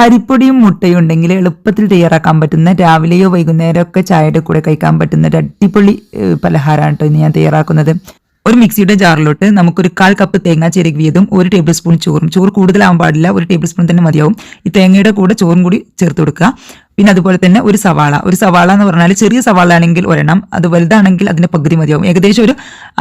അരിപ്പൊടിയും മുട്ടയും ഉണ്ടെങ്കിൽ എളുപ്പത്തിൽ തയ്യാറാക്കാൻ പറ്റുന്ന രാവിലെയോ വൈകുന്നേരമോ ഒക്കെ ചായയുടെ കൂടെ കഴിക്കാൻ പറ്റുന്ന ഒരു അടിപൊളി പലഹാരമാണ് കേട്ടോ ഇന്ന് ഞാൻ തയ്യാറാക്കുന്നത്. ഒരു മിക്സിയുടെ ജാറിലോട്ട് നമുക്കൊരു 1/4 കപ്പ് തേങ്ങ ചിരകിയതും 1 ടേബിൾ സ്പൂൺ ചോറ് കൂടുതലാവാൻ പാടില്ല, 1 ടേബിൾ സ്പൂൺ തന്നെ മതിയാവും. ഈ തേങ്ങയുടെ കൂടെ ചോറും കൂടി ചേർത്ത് കൊടുക്കുക. പിന്നെ അതുപോലെ തന്നെ ഒരു സവാള എന്ന് പറഞ്ഞാൽ ചെറിയ സവാള ആണെങ്കിൽ ഒരെണ്ണം, അത് വലുതാണെങ്കിൽ അതിന്റെ പകുതി മതിയാവും. ഏകദേശം ഒരു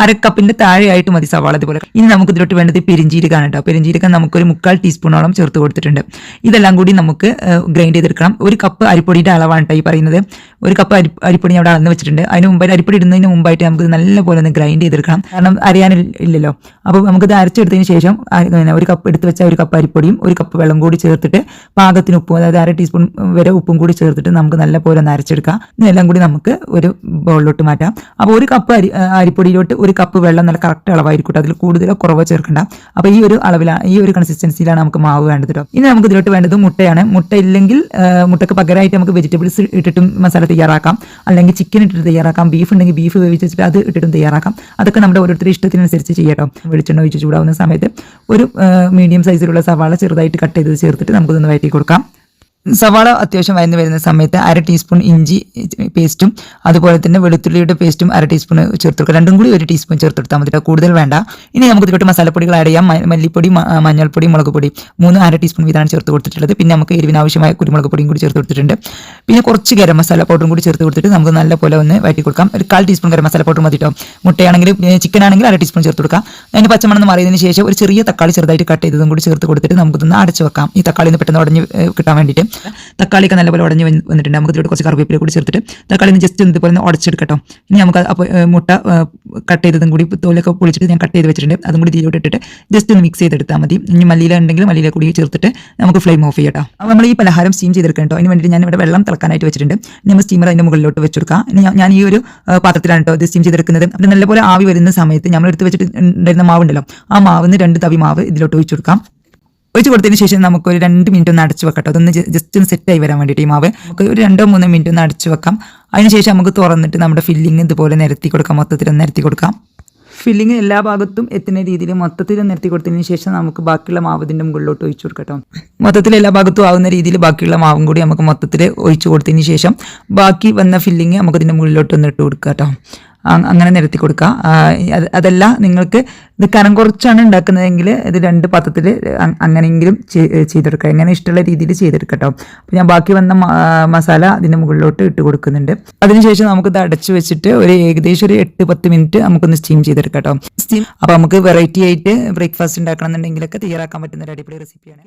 1/2 കപ്പിന്റെ താഴെയായിട്ട് മതി സവാള. അതുപോലെ ഇനി നമുക്ക് ഇതിലോട്ട് വേണ്ടത് പെരിഞ്ജീരകമാണ് കേട്ടോ. പെരിഞ്ജീരകം നമുക്കൊരു 3/4 ടീസ്പൂണോളം ചേർത്ത് കൊടുത്തിട്ടുണ്ട്. ഇതെല്ലാം കൂടി നമുക്ക് ഗ്രൈൻഡ് ചെയ്തെടുക്കണം. 1 കപ്പ് അരിപ്പൊടിയുടെ അളവാണ് കേട്ടോ ഈ പറയുന്നത്. 1 കപ്പ് അരിപ്പൊടി അവിടെ അളന്ന് വെച്ചിട്ടുണ്ട്. അതിന് മുമ്പ് അരിപ്പൊടി ഇടുന്നതിന് മുമ്പായിട്ട് നമുക്ക് നല്ലപോലെ ഒന്ന് ഗ്രൈൻഡ് ചെയ്തെടുക്കണം, കാരണം അരയാനില്ലല്ലോ. അപ്പോൾ നമുക്കിത് അരച്ചെടുത്തതിന് ശേഷം 1 കപ്പ് എടുത്ത് വെച്ച 1 കപ്പ് അരിപ്പൊടിയും 1 കപ്പ് വെള്ളം കൂടി ചേർത്തിട്ട് പാകത്തിന് ഉപ്പും, അതായത് 1/2 ടീസ്പൂൺ വരെ ഉപ്പും കൂടി ചേർത്തിട്ട് നമുക്ക് നല്ല പോലെ ഒന്ന് അരച്ചെടുക്കാം. ഇതെല്ലാം കൂടി നമുക്ക് ഒരു ബൗളിലോട്ട് മാറ്റാം. അപ്പോൾ 1 കപ്പ് അരിപ്പൊടിയിലോട്ട് 1 കപ്പ് വെള്ളം നല്ല കറക്റ്റ് അളവായിരിക്കും, അതിൽ കൂടുതലോ കുറവോ ചേർക്കണ്ട. അപ്പോൾ ഈ ഒരു അളവിലാണ്, ഈ ഒരു കൺസിസ്റ്റൻസിയിലാണ് നമുക്ക് മാവ് വേണ്ടത് കേട്ടോ. ഇനി നമുക്ക് ഇതിലോട്ട് വേണ്ടത് മുട്ടയാണ്. മുട്ട ഇല്ലെങ്കിൽ മുട്ടക്ക് പകരമായിട്ട് നമുക്ക് വെജിറ്റബിൾസ് ഇട്ടിട്ടും മസാല തയ്യാറാക്കാം, അല്ലെങ്കിൽ ചിക്കൻ ഇട്ടിട്ട് തയ്യാറാക്കാം, ബീഫ് ഉണ്ടെങ്കിൽ ബീഫ് വേവിച്ചിട്ട് അത് ഇട്ടിട്ടും തയ്യാറാക്കാം. അതൊക്കെ നമ്മുടെ ഓരോരുത്തരുടെ ഇഷ്ടത്തിനനുസരിച്ച് ചെയ്യാട്ടോ. വെളിച്ചെണ്ണ ഒഴിച്ച് ചൂടാവുന്ന സമയത്ത് ഒരു മീഡിയം സൈസിലുള്ള സവാള ചെറുതായിട്ട് കട്ട് ചെയ്ത് ചേർത്തിട്ട് നമുക്കൊന്ന് വഴറ്റി കൊടുക്കാം. സവാള അത്യാവശ്യം വഴന്ന് വരുന്ന സമയത്ത് 1/2 ടീസ്പൂൺ ഇഞ്ചി പേസ്റ്റും അതുപോലെ തന്നെ വെളുത്തുള്ളിയുടെ പേസ്റ്റും 1/2 ടീസ്പൂൺ ചേർത്ത് കൊടുക്കുക. രണ്ടും കൂടി 1 ടീസ്പൂൺ ചേർത്തെടുത്താൽ മതി, കൂടുതൽ വേണ്ട. ഇനി നമുക്ക് ഇതിലോട്ട് മസാലപ്പൊടികൾ ആഡ് ചെയ്യാം. മല്ലിപ്പൊടി, മഞ്ഞൾപ്പൊടി, മുളക് പൊടി 1/2 ടീസ്പൂൺ വീതമാണ് ചേർത്ത് കൊടുത്തിട്ടുള്ളത്. പിന്നെ നമുക്ക് എരിവിന് ആവശ്യമായ കുരുമുളക് പൊടിയും കൂടി ചേർത്ത് കൊടുത്തിട്ടുണ്ട്. പിന്നെ കുറച്ച് ഗരം മസാല പൗഡറും കൂടി ചേർത്ത് കൊടുത്തിട്ട് നമുക്ക് നല്ലപോലെ ഒന്ന് വഴറ്റി കൊടുക്കാം. ഒരു 1/4 ടീസ്പൂൺ ഗരം മസാല പൗഡർ മതി കേട്ടോ. മുട്ടയാണെങ്കിൽ, ചിക്കൻ ആണെങ്കിൽ 1/2 ടീസ്പൂൺ ചേർത്ത് കൊടുക്കാം. അതിന് പച്ചമണം മാറിയതിന് ശേഷം ഒരു ചെറിയ തക്കാളി ചെറുതായിട്ട് കട്ട് ചെയ്തതും കൂടി ചേർത്ത് കൊടുത്തിട്ട് നമുക്കൊന്ന് അടച്ചു വെക്കാം. ഈ തക്കാളി പെട്ടെന്ന് ഉടഞ്ഞ് കിട്ടാൻ വേണ്ടിയിട്ട്. തക്കാളിയൊക്കെ നല്ലപോലെ ഉടഞ്ഞ് വന്നിട്ടുണ്ട്. നമുക്ക് ഇതിലോട്ട് കുറച്ച് കറിവേപ്പില കൂടി ചേർത്തിട്ട് തക്കാളി ജസ്റ്റ് ഇതുപോലെ ഉടച്ചെടുക്കട്ടോ. ഇനി നമുക്ക് അപ്പോൾ മുട്ട കട്ട് ചെയ്തതും കൂടി തോലൊക്കെ പൊളിച്ചിട്ട് ഞാൻ കട്ട് ചെയ്ത് വെച്ചിട്ടുണ്ട്, അതും കൂടി ഇതിലോട്ട് ഇട്ടിട്ട് ജസ്റ്റ് ഒന്ന് മിക്സ് ചെയ്തെടുത്താൽ മതി. ഇനി മല്ലിയില ഉണ്ടെങ്കിൽ മല്ലിയില കൂടി ചേർത്തിട്ട് നമുക്ക് ഫ്ലെയിം ഓഫ് ചെയ്യട്ടോ. അപ്പോൾ നമ്മൾ ഈ പലഹാരം സ്റ്റീം ചെയ്തെടുക്കണം കേട്ടോ. അതിന് വേണ്ടിയിട്ട് ഞാൻ ഇവിടെ വെള്ളം തിളക്കാനായിട്ട് വെച്ചിട്ടുണ്ട്. നമ്മൾ സ്റ്റീമർ അതിൻ്റെ മുകളിലോട്ട് വെച്ചെടുക്കാം. ഞാൻ ഈ ഒരു പാത്രത്തിലാണ് കേട്ടോ ഇത് സ്റ്റീം ചെയ്തെടുക്കുന്നത്. അപ്പോൾ നല്ലപോലെ ആവി വരുന്ന സമയത്ത് നമ്മൾ എടുത്ത് വെച്ചിട്ട് ഉണ്ടായിരുന്ന മാവുണ്ടല്ലോ, ആ മാവിന് 2 തവി മാവ് ഇതിലോട്ട് ഒഴിച്ചു കൊടുക്കാം. ഒഴിച്ച് കൊടുത്തതിന് ശേഷം നമുക്ക് ഒരു 2 മിനിറ്റ് ഒന്ന് അടച്ചു വെക്കട്ടോ. അതൊന്ന് ജസ്റ്റ് ഒന്ന് സെറ്റായി വരാൻ വേണ്ടിയിട്ട് ഈ മാവ് നമുക്ക് ഒരു 2-3 മിനിറ്റ് ഒന്ന് അടച്ചു വെക്കാം. അതിനുശേഷം നമുക്ക് തുറന്നിട്ട് നമ്മുടെ ഫില്ലിങ് ഇതുപോലെ നിരത്തി കൊടുക്കാം, മൊത്തത്തിൽ നിരത്തി കൊടുക്കാം. ഫില്ലിങ് എല്ലാ ഭാഗത്തും എത്തുന്ന രീതിയിൽ മൊത്തത്തിൽ നിരത്തി കൊടുത്തതിന് ശേഷം നമുക്ക് ബാക്കിയുള്ള മാവ് ഇതിൻ്റെ മുകളിലോട്ട് ഒഴിച്ചു കൊടുക്കട്ടോ. മൊത്തത്തിൽ എല്ലാ ഭാഗത്തും ആവുന്ന രീതിയിൽ ബാക്കിയുള്ള മാവും കൂടി നമുക്ക് മൊത്തത്തിൽ ഒഴിച്ചു കൊടുത്തതിന് ശേഷം ബാക്കി വന്ന ഫില്ലിങ് നമുക്ക് ഇതിൻ്റെ മുകളിലോട്ട് ഒന്ന് ഇട്ട് കൊടുക്കുക കേട്ടോ. അങ്ങനെ നിരത്തി കൊടുക്കുക. അതല്ല നിങ്ങൾക്ക് ഇത് കനം കുറച്ചാണ് ഉണ്ടാക്കുന്നതെങ്കിൽ ഇത് 2 പാത്രത്തിൽ അങ്ങനെയെങ്കിലും ചെയ്തെടുക്കുക. എങ്ങനെ ഇഷ്ടമുള്ള രീതിയിൽ ചെയ്തെടുക്കട്ടോ. അപ്പോൾ ഞാൻ ബാക്കി വന്ന മസാല അതിൻ്റെ മുകളിലോട്ട് ഇട്ട് കൊടുക്കുന്നുണ്ട്. അതിനുശേഷം നമുക്കിത് അടച്ചു വെച്ചിട്ട് ഏകദേശം ഒരു 8-10 മിനിറ്റ് നമുക്കൊന്ന് സ്റ്റീം ചെയ്തെടുക്കട്ടോ. അപ്പോൾ നമുക്ക് വെറൈറ്റി ആയിട്ട് ബ്രേക്ക്ഫാസ്റ്റ് ഉണ്ടാക്കണം എന്നുണ്ടെങ്കിലൊക്കെ തയ്യാറാക്കാൻ പറ്റുന്ന ഒരു അടിപൊളി റെസിപ്പിയാണ്.